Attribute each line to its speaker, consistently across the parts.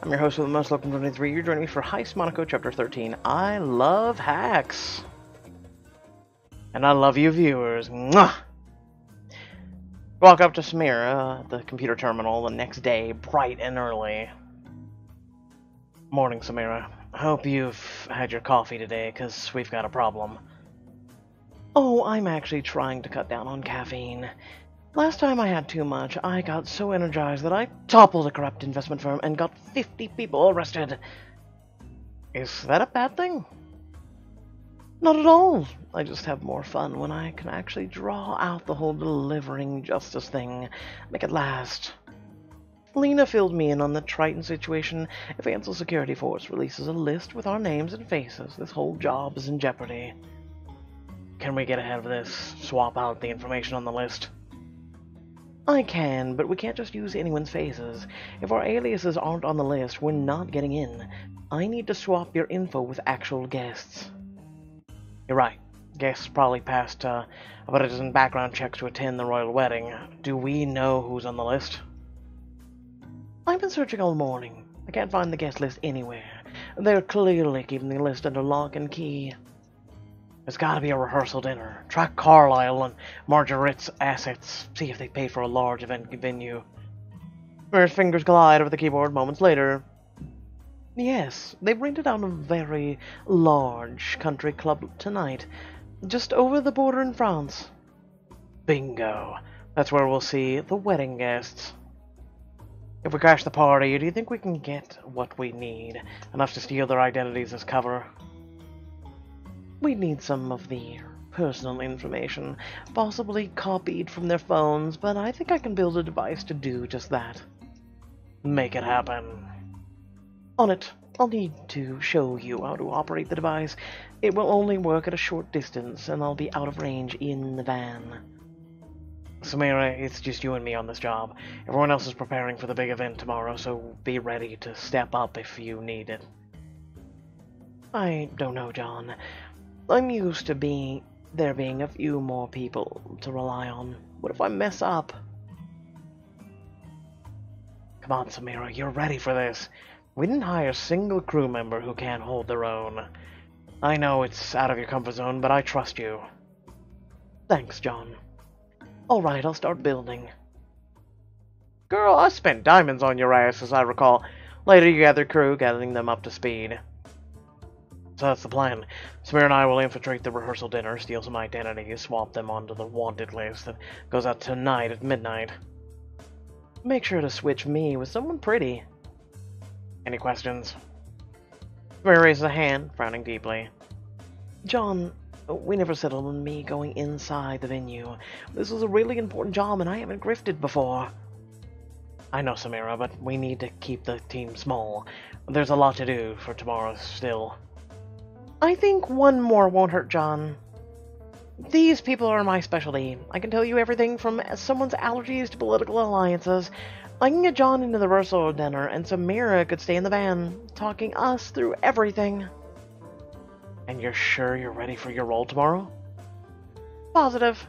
Speaker 1: I'm your host with the most, Welcome 23. You're joining me for Heist Monaco Chapter 13. I love hacks. And I love you viewers. Mwah! Walk up to Samira at the computer terminal the next day, bright and early. Morning, Samira. Hope you've had your coffee today, because we've got a problem. Oh, I'm actually trying to cut down on caffeine. Last time I had too much, I got so energized that I toppled a corrupt investment firm and got 50 people arrested. Is that a bad thing? Not at all. I just have more fun when I can actually draw out the whole delivering justice thing. Make it last. Lena filled me in on the Triton situation. If Ansel Security Force releases a list with our names and faces, this whole job is in jeopardy. Can we get ahead of this? Swap out the information on the list? I can, but we can't just use anyone's faces. If our aliases aren't on the list, we're not getting in. I need to swap your info with actual guests. You're right. Guests probably passed about a dozen background checks to attend the royal wedding. Do we know who's on the list? I've been searching all morning. I can't find the guest list anywhere. They're clearly keeping the list under lock and key. There's gotta be a rehearsal dinner. Track Carlisle and Marguerite's assets. See if they pay for a large event venue. Mary's fingers glide over the keyboard moments later. Yes, they rented out a very large country club tonight. Just over the border in France. Bingo. That's where we'll see the wedding guests. If we crash the party, do you think we can get what we need? Enough to steal their identities as cover? We need some of the personal information, possibly copied from their phones, but I think I can build a device to do just that. Make it happen. On it. I'll need to show you how to operate the device. It will only work at a short distance, and I'll be out of range in the van. Samira, it's just you and me on this job. Everyone else is preparing for the big event tomorrow, so be ready to step up if you need it. I don't know, John. I'm used to there being a few more people to rely on. What if I mess up? Come on, Samira, you're ready for this. We didn't hire a single crew member who can't hold their own. I know it's out of your comfort zone, but I trust you. Thanks, John. Alright, I'll start building. Girl, I spent diamonds on your ass, as I recall. Later you gathered crew, gathering them up to speed. So that's the plan. Samir and I will infiltrate the rehearsal dinner, steal some identities, swap them onto the wanted list that goes out tonight at midnight. Make sure to switch me with someone pretty. Any questions? Samir raises a hand, frowning deeply. John, we never settled on me going inside the venue. This is a really important job and I haven't grifted before. I know, Samira, but we need to keep the team small. There's a lot to do for tomorrow still. I think one more won't hurt, John. These people are my specialty. I can tell you everything from someone's allergies to political alliances. I can get John into the rehearsal dinner, and Samira could stay in the van, talking us through everything. And you're sure you're ready for your role tomorrow? Positive.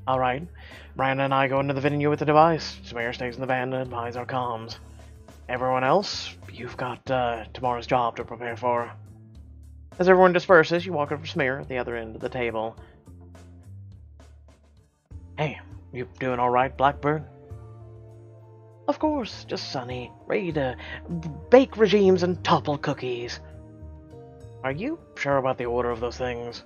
Speaker 1: Alright. Brandon and I go into the venue with the device. Samira stays in the van and buys our comms. Everyone else, you've got tomorrow's job to prepare for. As everyone disperses, you walk over to Samir at the other end of the table. Hey, you doing alright, Blackbird? Of course, just sunny, ready to bake regimes and topple cookies. Are you sure about the order of those things?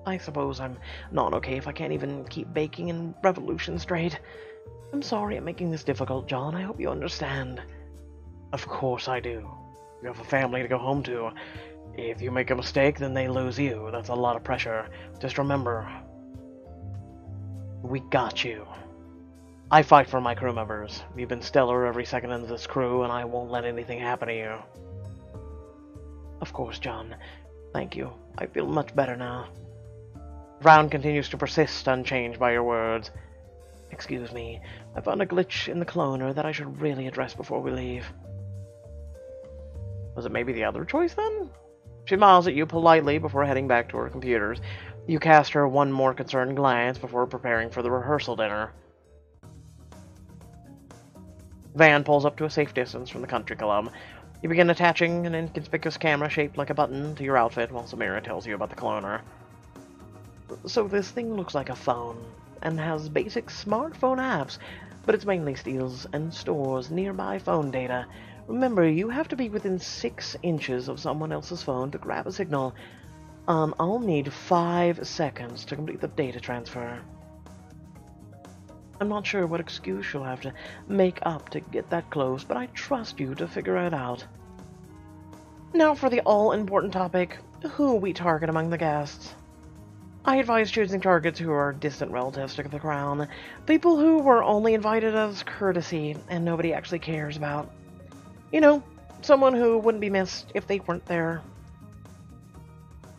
Speaker 1: I suppose I'm not okay if I can't even keep baking and revolution straight. I'm sorry I'm making this difficult, John. I hope you understand. Of course I do. You have a family to go home to. If you make a mistake, then they lose you. That's a lot of pressure. Just remember, we got you. I fight for my crew members. You've been stellar every second of this crew, and I won't let anything happen to you. Of course, John. Thank you. I feel much better now. Brown continues to persist, unchanged by your words. Excuse me. I found a glitch in the cloner that I should really address before we leave. Was it maybe the other choice, then? She smiles at you politely before heading back to her computers. You cast her one more concerned glance before preparing for the rehearsal dinner. Van pulls up to a safe distance from the country club. You begin attaching an inconspicuous camera shaped like a button to your outfit while Samira tells you about the cloner. So this thing looks like a phone, and has basic smartphone apps, but it mainly steals and stores nearby phone data. Remember, you have to be within 6 inches of someone else's phone to grab a signal. I'll need 5 seconds to complete the data transfer. I'm not sure what excuse you'll have to make up to get that close, but I trust you to figure it out. Now for the all-important topic, who we target among the guests. I advise choosing targets who are distant relatives to the crown, people who were only invited as courtesy and nobody actually cares about. You know, someone who wouldn't be missed if they weren't there.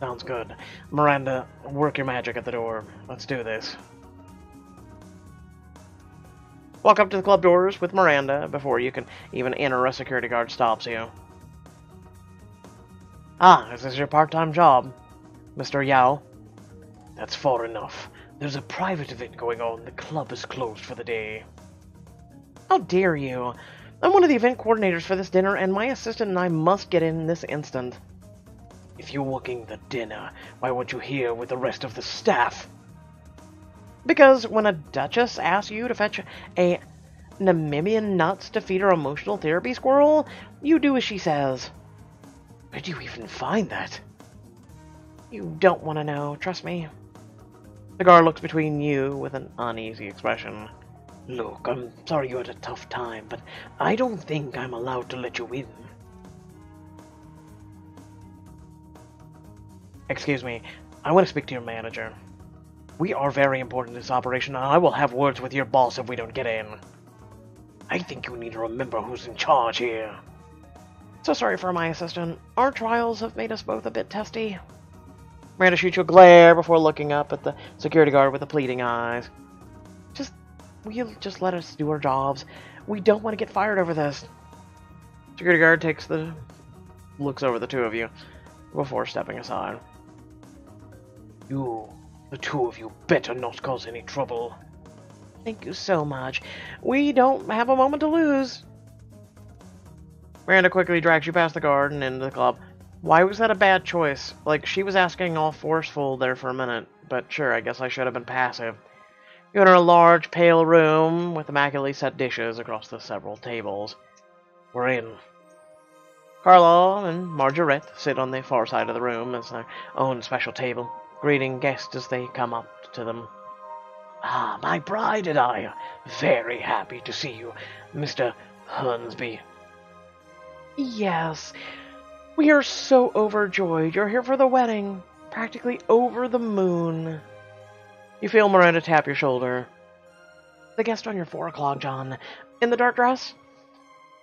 Speaker 1: Sounds good. Miranda, work your magic at the door. Let's do this. Walk up to the club doors with Miranda before you can even enter. A security guard stops you. Ah, is this your part-time job, Mr. Yao? That's far enough. There's a private event going on. The club is closed for the day. How dare you? I'm one of the event coordinators for this dinner, and my assistant and I must get in this instant. If you're working the dinner, why weren't you here with the rest of the staff? Because when a duchess asks you to fetch a Namibian nuts to feed her emotional therapy squirrel, you do as she says. Where'd you even find that? You don't want to know, trust me. The guard looks between you with an uneasy expression. Look, I'm sorry you had a tough time, but I don't think I'm allowed to let you in. Excuse me, I want to speak to your manager. We are very important in this operation, and I will have words with your boss if we don't get in. I think you need to remember who's in charge here. So sorry for my assistant. Our trials have made us both a bit testy. Miranda shoots you a glare before looking up at the security guard with the pleading eyes. Will you just let us do our jobs? We don't want to get fired over this. Security guard looks over the two of you before stepping aside. You, the two of you, better not cause any trouble. Thank you so much. We don't have a moment to lose. Miranda quickly drags you past the guard and into the club. Why was that a bad choice? Like, she was asking all forceful there for a minute, but sure, I guess I should have been passive. You enter a large, pale room with immaculately set dishes across the several tables. We're in. Carla and Margaret sit on the far side of the room as their own special table, greeting guests as they come up to them. Ah, my bride and I are very happy to see you, Mr. Hornsby. Yes, we are so overjoyed you're here for the wedding. Practically over the moon. You feel Miranda tap your shoulder. The guest on your 4 o'clock, John. In the dark dress?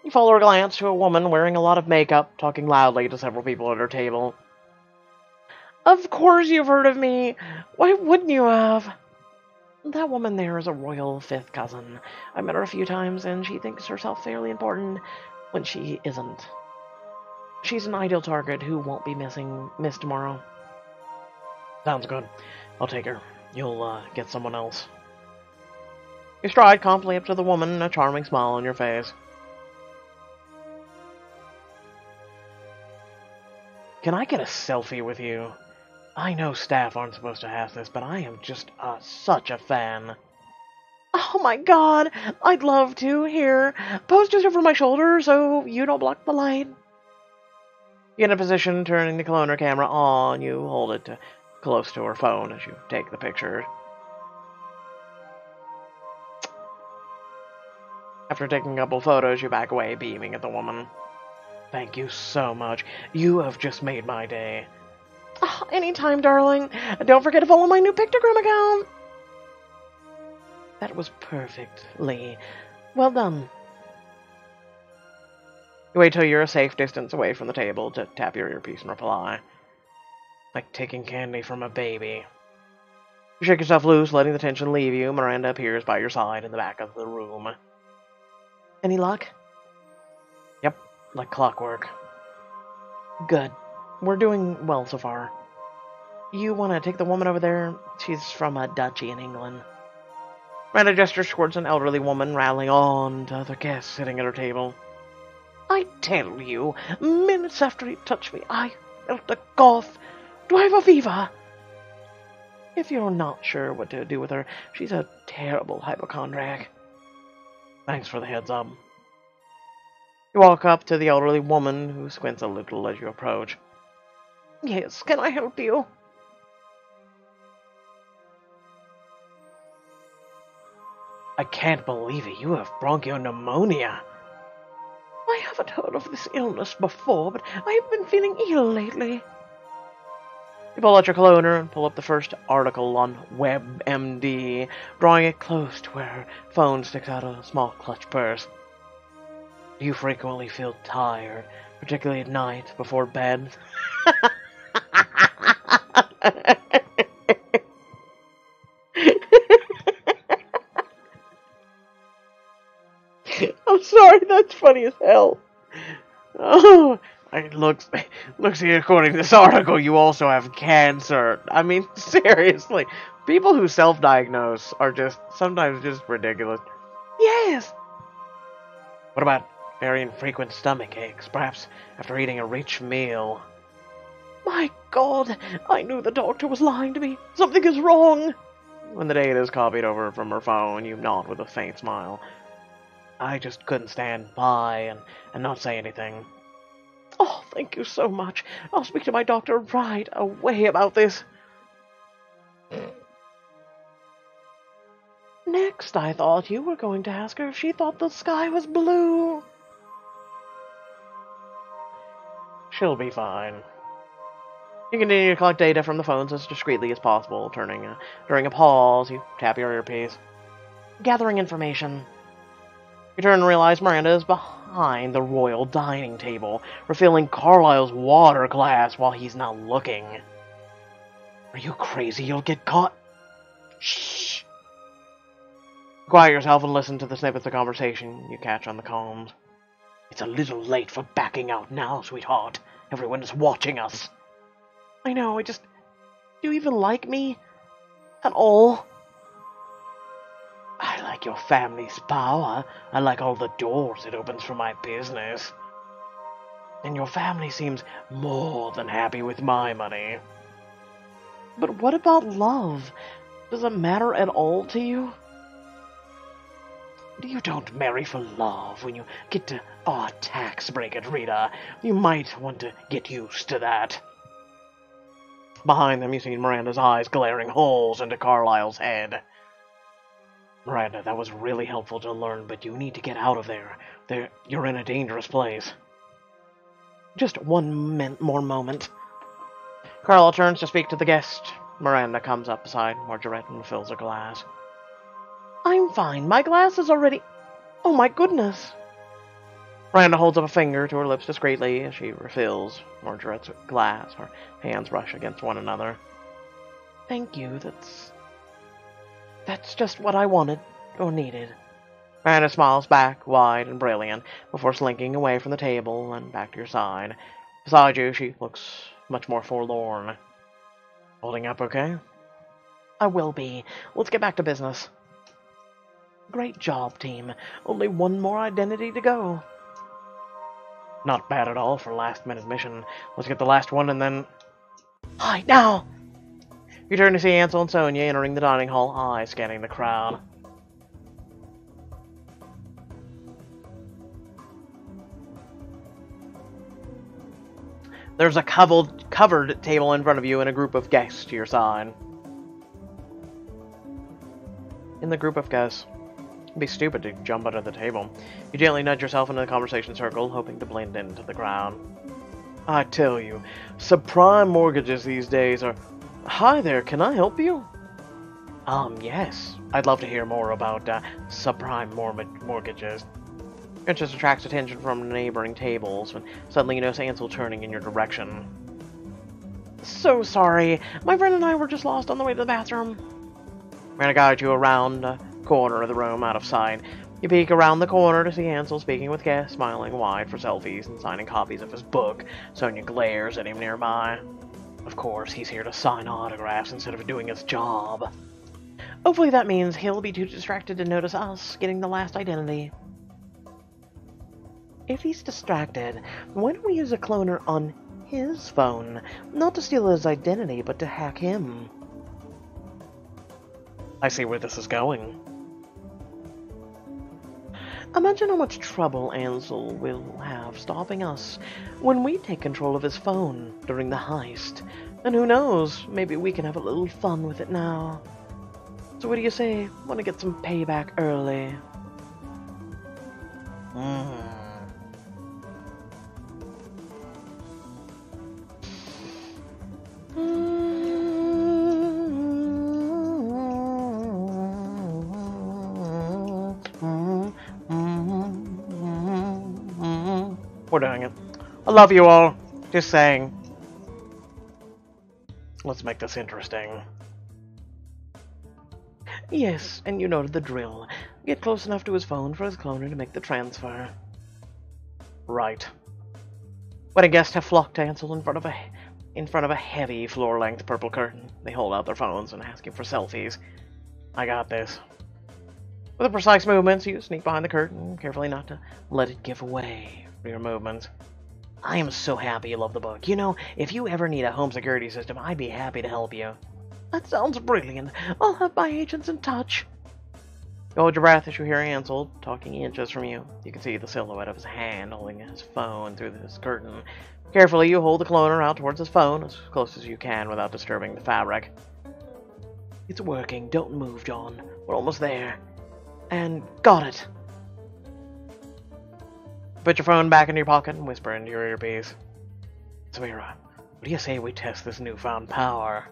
Speaker 1: You follow her glance to a woman wearing a lot of makeup, talking loudly to several people at her table. Of course you've heard of me. Why wouldn't you have? That woman there is a royal 5th cousin. I met her a few times, and she thinks herself fairly important when she isn't. She's an ideal target who won't be missed tomorrow. Sounds good. I'll take her. You'll get someone else. You stride confidently up to the woman, a charming smile on your face. Can I get a selfie with you? I know staff aren't supposed to have this, but I am just such a fan. Oh my god, I'd love to. Here, pose just over my shoulder so you don't block the light. You get in a position, turning the cloner camera on. You hold it close to her phone as you take the picture. After taking a couple photos, you back away, beaming at the woman. Thank you so much. You have just made my day. Oh, anytime, darling. Don't forget to follow my new Pictogram account. That was perfect, Lee. Well done. You wait till you're a safe distance away from the table to tap your earpiece and reply. Like taking candy from a baby. You shake yourself loose, letting the tension leave you. Miranda appears by your side in the back of the room. Any luck? Yep, like clockwork. Good. We're doing well so far. You want to take the woman over there? She's from a duchy in England. Miranda gestures towards an elderly woman rattling on to other guests sitting at her table. I tell you, minutes after he touched me, I felt a cough. Do I have a fever? If you're not sure what to do with her, she's a terrible hypochondriac. Thanks for the heads up. You walk up to the elderly woman, who squints a little as you approach. Yes, can I help you? I can't believe it. You have bronchopneumonia. I haven't heard of this illness before, but I have been feeling ill lately. You pull out your coloner and pull up the first article on WebMD, drawing it close to where her phone sticks out of a small clutch purse. Do you frequently feel tired, particularly at night before bed? I'm sorry, that's funny as hell. Oh, it looks according to this article, you also have cancer. I mean, seriously, people who self-diagnose are sometimes just ridiculous. Yes. What about very infrequent stomach aches, perhaps after eating a rich meal? My God, I knew the doctor was lying to me. Something is wrong. When the data is copied over from her phone, you nod with a faint smile. I just couldn't stand by and not say anything. Oh, thank you so much. I'll speak to my doctor right away about this. Next, I thought you were going to ask her if she thought the sky was blue. She'll be fine. You continue to collect data from the phones as discreetly as possible, during a pause, you tap your earpiece. Gathering information. You turn and realize Miranda is behind the royal dining table, refilling Carlisle's water glass while he's not looking. Are you crazy? You'll get caught. Shh. Quiet yourself and listen to the snippets of conversation you catch on the comms. It's a little late for backing out now, sweetheart. Everyone is watching us. I know, do you even like me? At all? I like your family's power. I like all the doors it opens for my business. And your family seems more than happy with my money. But what about love? Does it matter at all to you? You don't marry for love when you get to our tax bracket, Rita. You might want to get used to that. Behind them, you see Miranda's eyes glaring holes into Carlisle's head. Miranda, that was really helpful to learn, but you need to get out of there. You're in a dangerous place. Just one more moment. Carlisle turns to speak to the guest. Miranda comes up beside Margaret and fills a glass. I'm fine. My glass is already... Oh my goodness. Miranda holds up a finger to her lips discreetly as she refills Margaret's glass. Her hands brush against one another. Thank you. That's just what I wanted, or needed. Miranda smiles back, wide and brilliant, before slinking away from the table and back to your side. Beside you, she looks much more forlorn. Holding up okay? I will be. Let's get back to business. Great job, team. Only one more identity to go. Not bad at all for a last-minute mission. Let's get the last one and then... Hi, now! You turn to see Ansel and Sonia entering the dining hall, eyes scanning the crowd. There's a covered table in front of you and a group of guests to your side. In the group of guests, it'd be stupid to jump under the table. You gently nudge yourself into the conversation circle, hoping to blend into the crowd. I tell you, subprime mortgages these days are... Hi there, can I help you? Yes. I'd love to hear more about subprime mortgages. It just attracts attention from neighboring tables when suddenly you notice Ansel turning in your direction. So sorry. My friend and I were just lost on the way to the bathroom. We're gonna guide you around the corner of the room out of sight. You peek around the corner to see Ansel speaking with guests, smiling wide for selfies and signing copies of his book. Sonia glares at him nearby. Of course, he's here to sign autographs instead of doing his job. Hopefully that means he'll be too distracted to notice us getting the last identity. If he's distracted, why don't we use a cloner on his phone? Not to steal his identity, but to hack him. I see where this is going. Imagine how much trouble Ansel will have stopping us when we take control of his phone during the heist. And who knows, maybe we can have a little fun with it now. So what do you say? Want to get some payback early? We're doing it. I love you all. Just saying. Let's make this interesting. Yes, and you know the drill. Get close enough to his phone for his cloner to make the transfer. Right. When a guest have flocked to Ansel in front of a heavy floor-length purple curtain, they hold out their phones and ask you for selfies. I got this. With a precise movements, you sneak behind the curtain, carefully not to let it give away for your movements. I am so happy you love the book. You know, if you ever need a home security system, I'd be happy to help you. That sounds brilliant. I'll have my agents in touch. Hold your breath as you hear Ansel talking inches from you. You can see the silhouette of his hand holding his phone through this curtain. Carefully, you hold the cloner out towards his phone as close as you can without disturbing the fabric. It's working. Don't move, John. We're almost there. And got it. Put your phone back in your pocket and whisper into your earpiece. Samira, what do you say we test this newfound power?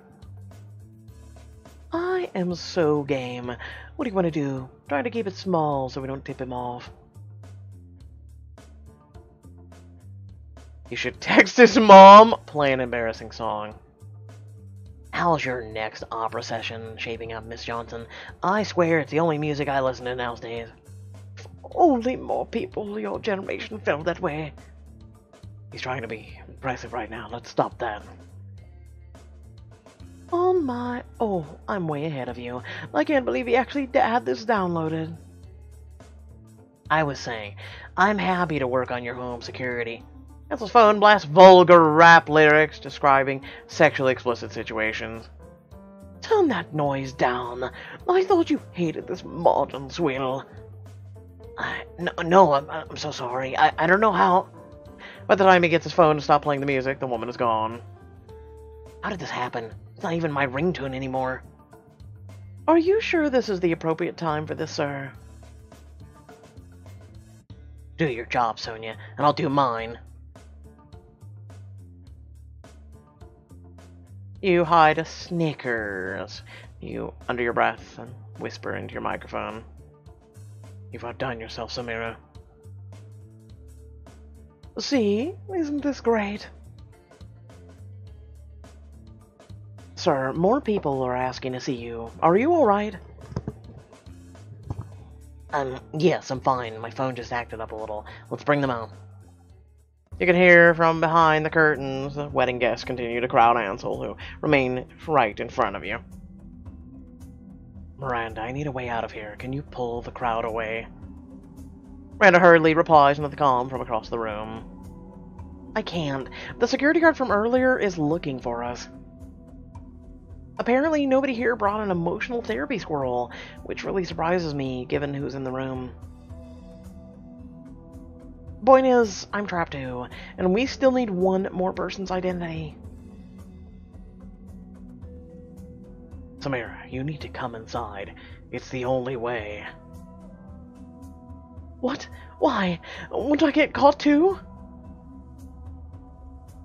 Speaker 1: I am so game. What do you want to do? Trying to keep it small so we don't tip him off. You should text his mom. Play an embarrassing song. How's your next opera session shaping up, Miss Johnson? I swear it's the only music I listen to nowadays. If only more people your generation felt that way. He's trying to be impressive right now. Let's stop that. On my... Oh, I'm way ahead of you. I can't believe he actually had this downloaded. I was saying, I'm happy to work on your home security. Ansel's phone blasts vulgar rap lyrics describing sexually explicit situations. Turn that noise down. I thought you hated this modern swill. No, I'm so sorry. I don't know how... By the time he gets his phone to stop playing the music, the woman is gone. How did this happen? It's not even my ringtone anymore. Are you sure this is the appropriate time for this, sir? Do your job, Sonia, and I'll do mine. You hide a Snickers. You, under your breath, and whisper into your microphone. You've outdone yourself, Samira. See? Isn't this great? Sir, more people are asking to see you. Are you alright? Yes, I'm fine. My phone just acted up a little. Let's bring them out. You can hear from behind the curtains the wedding guests continue to crowd Ansel, who remain right in front of you. Miranda, I need a way out of here. Can you pull the crowd away? Miranda hurriedly replies into the comm from across the room. I can't. The security guard from earlier is looking for us. Apparently, nobody here brought an emotional therapy squirrel, which really surprises me, given who's in the room. Point is, I'm trapped too, and we still need one more person's identity. Samira, you need to come inside. It's the only way. What? Why? Won't I get caught too?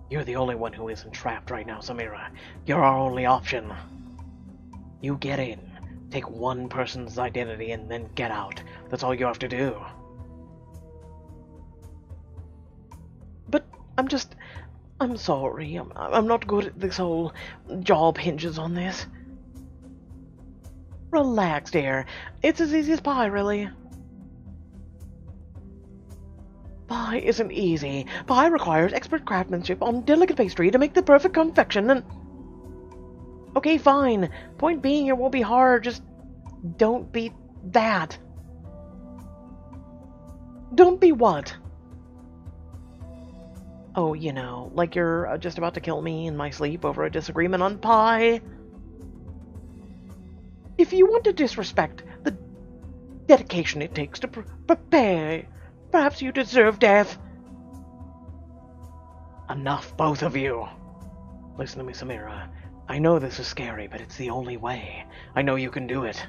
Speaker 1: You're the only one who isn't trapped right now, Samira. You're our only option. You get in, take one person's identity, and then get out. That's all you have to do. But I'm sorry. I'm not good at this whole job hinges on this. Relax, dear. It's as easy as pie, really. Pie isn't easy. Pie requires expert craftsmanship on delicate pastry to make the perfect confection and... Okay, fine. Point being, it won't be hard. Just Don't be that. Don't be what? Oh, you know, like you're just about to kill me in my sleep over a disagreement on pie. If you want to disrespect the dedication it takes to prepare, perhaps you deserve death. Enough, both of you. Listen to me, Samira. I know this is scary, but it's the only way. I know you can do it.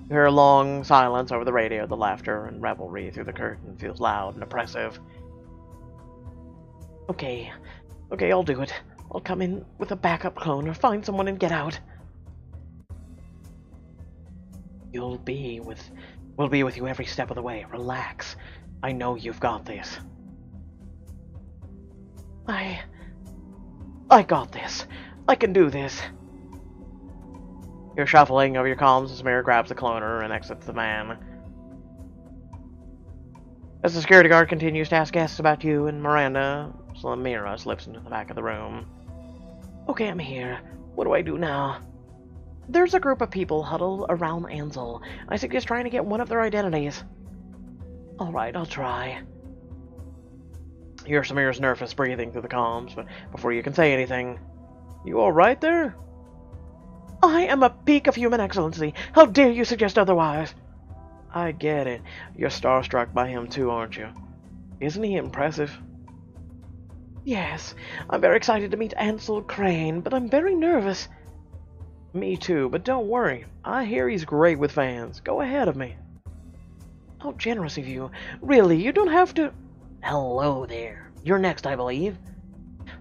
Speaker 1: You hear a long silence over the radio. The laughter and revelry through the curtain feels loud and oppressive. Okay, I'll do it. I'll come in with a backup clone or find someone and get out. We'll be with you every step of the way. Relax. I know you've got this. I got this. I can do this. You're shuffling over your comms as Samira grabs the cloner and exits the van. As the security guard continues to ask guests about you and Miranda, Samira slips into the back of the room. Okay, I'm here. What do I do now? There's a group of people huddled around Ansel. I suggest trying to get one of their identities. Alright, I'll try. You hear Samira's nervous breathing through the comms, but before you can say anything, you alright there? I am a peak of human excellency. How dare you suggest otherwise? I get it. You're starstruck by him too, aren't you? Isn't he impressive? Yes, I'm very excited to meet Ansel Crane, but I'm very nervous. Me too, but don't worry. I hear he's great with fans. Go ahead of me. How generous of you. Really, you don't have to... Hello there. You're next, I believe.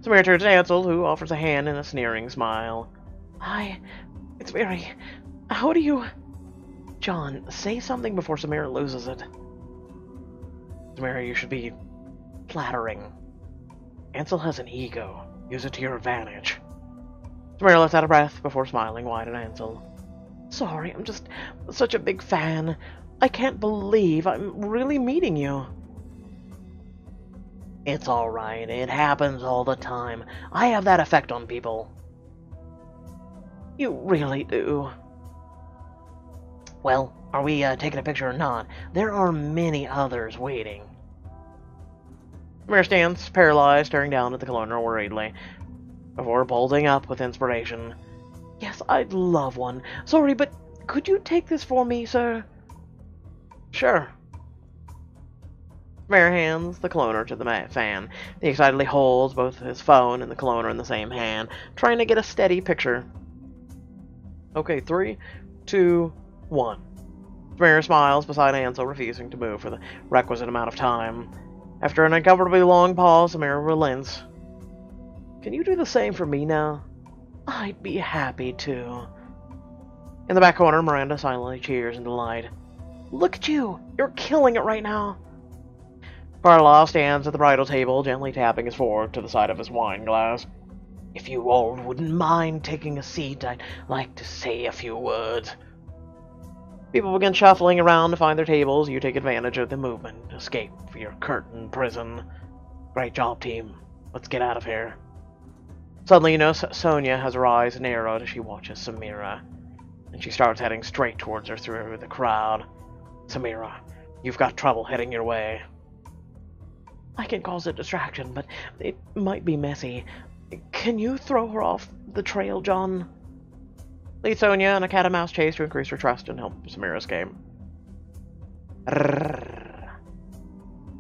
Speaker 1: Samira turns to Ansel, who offers a hand and a sneering smile. Hi. It's very... How do you... John, say something before Samira loses it. Samira, you should be flattering. Ansel has an ego. Use it to your advantage. Samira lets out a breath before smiling wide at Ansel. Sorry, I'm just such a big fan. I can't believe I'm really meeting you. It's alright. It happens all the time. I have that effect on people. You really do. Well, are we taking a picture or not? There are many others waiting. Samira stands, paralyzed, staring down at the cloner worriedly, before bulging up with inspiration. Yes, I'd love one. Sorry, but could you take this for me, sir? Sure. Samira hands the cloner to the fan. He excitedly holds both his phone and the cloner in the same hand, trying to get a steady picture. Okay, 3, 2, 1. Samira smiles beside Ansel, refusing to move for the requisite amount of time. After an uncomfortably long pause, Samira relents. Can you do the same for me now? I'd be happy to. In the back corner, Miranda silently cheers in delight. Look at you! You're killing it right now! Carlisle stands at the bridal table, gently tapping his fork to the side of his wine glass. If you all wouldn't mind taking a seat, I'd like to say a few words. People begin shuffling around to find their tables. You take advantage of the movement. Escape for your curtain prison. Great job, team. Let's get out of here. Suddenly, you know Sonia has her eyes narrowed as she watches Samira, and she starts heading straight towards her through the crowd. Samira, you've got trouble heading your way. I can cause a distraction, but it might be messy. Can you throw her off the trail, John? Lead Sonia in a cat-and-mouse chase to increase her trust and help Samira escape.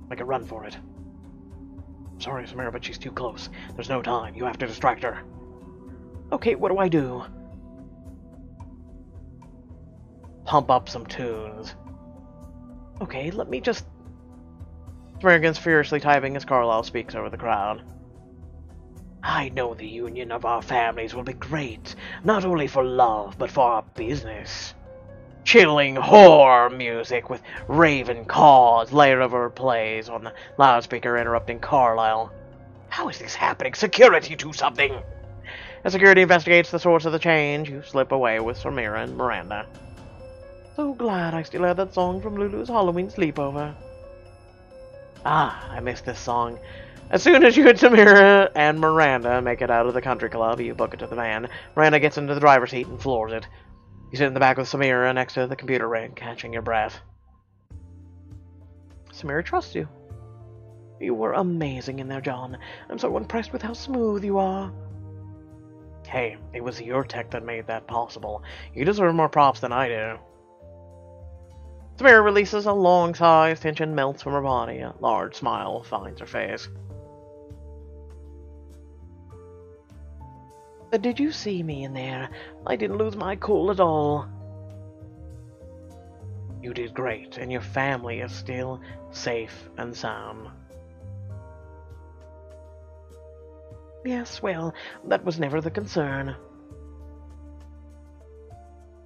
Speaker 1: Make a run for it. Sorry, Samira, but she's too close. There's no time. You have to distract her. Okay, what do I do? Pump up some tunes. Okay, let me just... Samira begins furiously typing as Carlisle speaks over the crowd. I know the union of our families will be great, not only for love, but for our business. Chilling horror music with raven caws layered over plays on the loudspeaker, interrupting Carlisle. How is this happening? Security, do something! As security investigates the source of the change, you slip away with Samira and Miranda. So glad I still have that song from Lulu's Halloween sleepover. Ah, I missed this song. As soon as you and Samira and Miranda make it out of the country club, you book it to the van. Miranda gets into the driver's seat and floors it. You sit in the back with Samira next to the computer rig, catching your breath. Samira trusts you. You were amazing in there, John. I'm so impressed with how smooth you are. Hey, it was your tech that made that possible. You deserve more props than I do. Samira releases a long sigh as tension melts from her body. A large smile finds her face. But did you see me in there? I didn't lose my cool at all. You did great, and your family is still safe and sound. Yes, well, that was never the concern.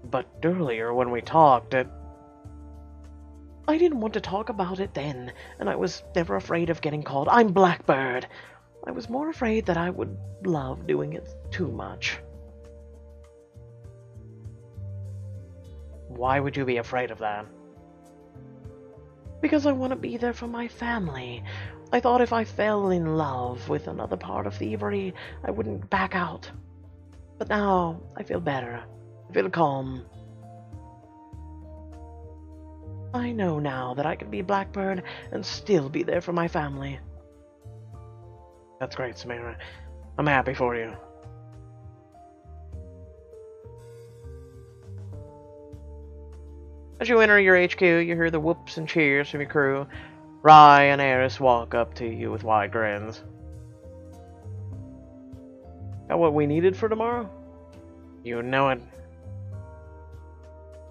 Speaker 1: But earlier when we talked, I didn't want to talk about it then, and I was never afraid of getting called. I'm Blackbird. I was more afraid that I would love doing it too much. Why would you be afraid of that? Because I want to be there for my family. I thought if I fell in love with another part of thievery, I wouldn't back out. But now, I feel better. I feel calm. I know now that I can be Blackbird and still be there for my family. That's great, Samira. I'm happy for you. As you enter your HQ, you hear the whoops and cheers from your crew. Rye and Eris walk up to you with wide grins. Got what we needed for tomorrow? You know it.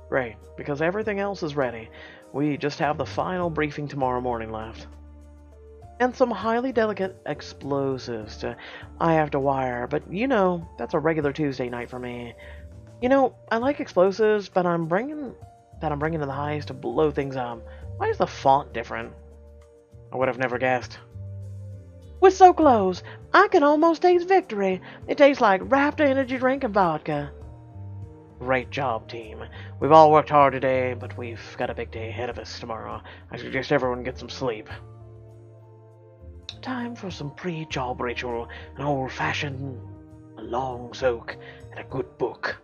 Speaker 1: Great, because everything else is ready. We just have the final briefing tomorrow morning left. And some highly delicate explosives I have to wire, but you know, that's a regular Tuesday night for me. You know, I like explosives, but I'm bringing to the Heist to blow things up. Why is the font different? I would have never guessed. We're so close. I can almost taste victory. It tastes like Raptor energy drink and vodka. Great job, team. We've all worked hard today, but we've got a big day ahead of us tomorrow. I suggest everyone get some sleep. Time for some pre-job ritual, an old-fashioned, a long soak, and a good book.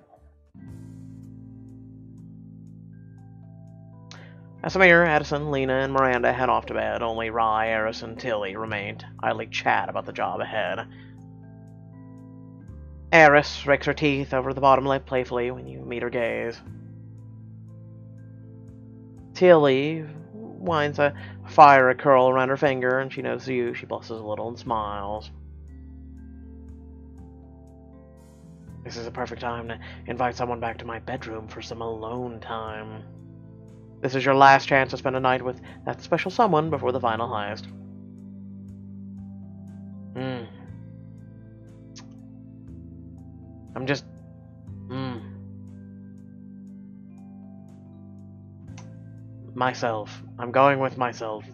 Speaker 1: As Samir, Addison, Lena, and Miranda head off to bed, only Rye, Eris, and Tilly remained, idly chat about the job ahead. Eris rakes her teeth over the bottom lip playfully when you meet her gaze. Tilly winds a fiery curl around her finger, and she notices you. She blushes a little and smiles. This is a perfect time to invite someone back to my bedroom for some alone time. This is your last chance to spend a night with that special someone before the final heist. I'm just... Myself. I'm going with myself.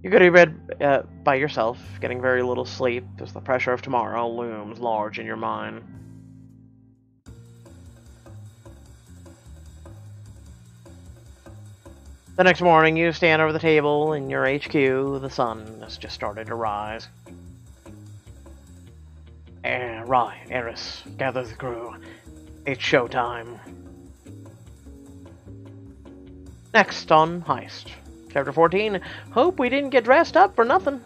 Speaker 1: You go to bed by yourself, getting very little sleep as the pressure of tomorrow looms large in your mind. The next morning, you stand over the table in your HQ. The sun has just started to rise. Rye, Eris, gather the crew. It's showtime. Next on Heist. Chapter 14. Hope we didn't get dressed up for nothing.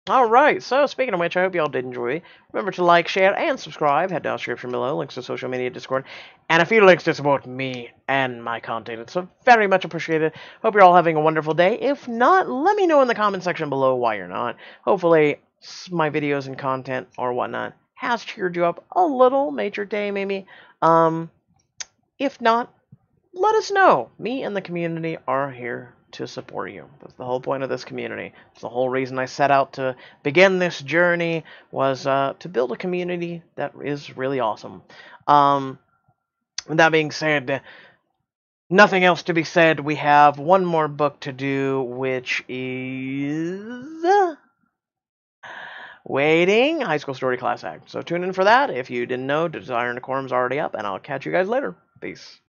Speaker 1: Alright, so speaking of which, I hope y'all did enjoy. Remember to like, share, and subscribe. Head down to the description below, links to social media, Discord, and a few links to support me and my content. It's so very much appreciated. Hope you're all having a wonderful day. If not, let me know in the comment section below why you're not. Hopefully, my videos and content or whatnot has cheered you up a little, made your day maybe. If not, let us know. Me and the community are here to support you. That's the whole point of this community. It's the whole reason I set out to begin this journey was to build a community that is really awesome. With that being said, nothing else to be said. We have one more book to do, which is waiting high school story class act. So tune in for that. If you didn't know, Desire and Decorum's already up, and I'll catch you guys later. Peace.